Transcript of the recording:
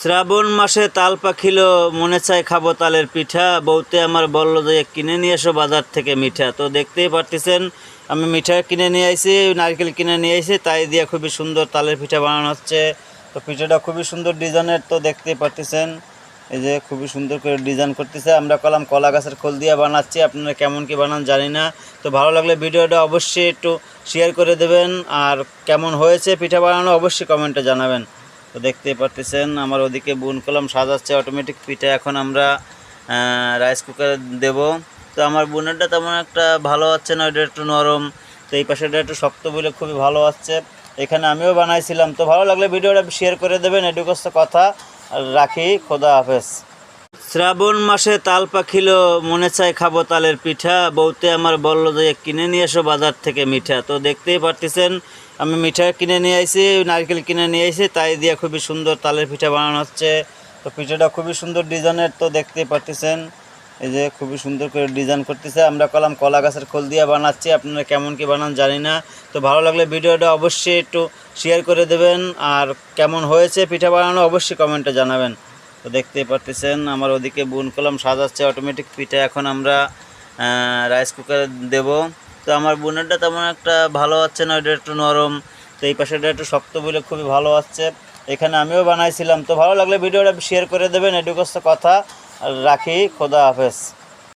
শ্রাবণ মাসে তাল পাখিলো, মনে চায় খাবো তালের পিঠা। বউতে আমার বললো যে কিনে নিয়ে এসো বাজার থেকে মিঠা। তো দেখতেই পারতেছেন আমি মিঠা কিনে নিয়ে আইছি, নারকেল কিনে নিয়ে আইছি, তাই দিয়ে খুবই সুন্দর তালের পিঠা বানানো হচ্ছে। তো পিঠাটা খুবই সুন্দর ডিজাইনের, তো দেখতেই পারতেছেন এই যে খুবই সুন্দর করে ডিজাইন করতেছে। আমরা কলা গাছের খোল দিয়ে বানাচ্ছি, আপনারা কেমন কি বানান জানি না। তো ভালো লাগলে ভিডিওটা অবশ্যই একটু শেয়ার করে দেবেন, আর কেমন হয়েছে পিঠা বানানো অবশ্যই কমেন্টে জানাবেন। তো দেখতেই পারতেছেন আমার ওদিকে বুন কলম সাজাচ্ছে অটোমেটিক পিঠা। এখন আমরা রাইস কুকারে দেব। তো আমার বুনেরটা তেমন একটা ভালো হচ্ছে না, ওইটা একটু নরম, তো এই পাশেটা একটু শক্ত বলে খুবই ভালো হচ্ছে। এখানে আমিও বানাইছিলাম। তো ভালো লাগলে ভিডিওটা শেয়ার করে দেবেন। এটুকু কথা, রাখি, খোদা হাফেজ। শ্রাবণ মাসে তাল পাখিলো, মনে চায় খাবো তালের পিঠা। বউতে আমার বললো যে কিনে নিয়ে এসো বাজার থেকে মিঠা। তো দেখতেই পারতেছেন আমি মিঠা কিনে নিয়ে আইছি, নারকেল কিনে নিয়ে আইছি, তাই দিয়ে খুবই সুন্দর তালের পিঠা বানানো হচ্ছে। তো পিঠাটা খুবই সুন্দর ডিজাইনের, তো দেখতেই পারতেছেন এই যে খুবই সুন্দর করে ডিজাইন করতেছে। আমরা কলা গাছের খোল দিয়ে বানাচ্ছি, আপনারা কেমন কি বানান জানি না। তো ভালো লাগলে ভিডিওটা অবশ্যই একটু শেয়ার করে দেবেন, আর কেমন হয়েছে পিঠা বানানো অবশ্যই কমেন্টে জানাবেন। তো দেখতেই পারতেছেন আমার ওদিকে বুন কলম সাজাচ্ছে অটোমেটিক পিঠা। এখন আমরা রাইস কুকারে দেব। তো আমার বুনেরটা তেমন একটা ভালো হচ্ছে না, ওইটা একটু নরম, তো এই পাশেটা একটু শক্ত বলে খুবই ভালো হচ্ছে। এখানে আমিও বানাইছিলাম। তো ভালো লাগলে ভিডিওটা শেয়ার করে দেবেন। এটুকু কথা, রাখি, খোদা হাফেজ।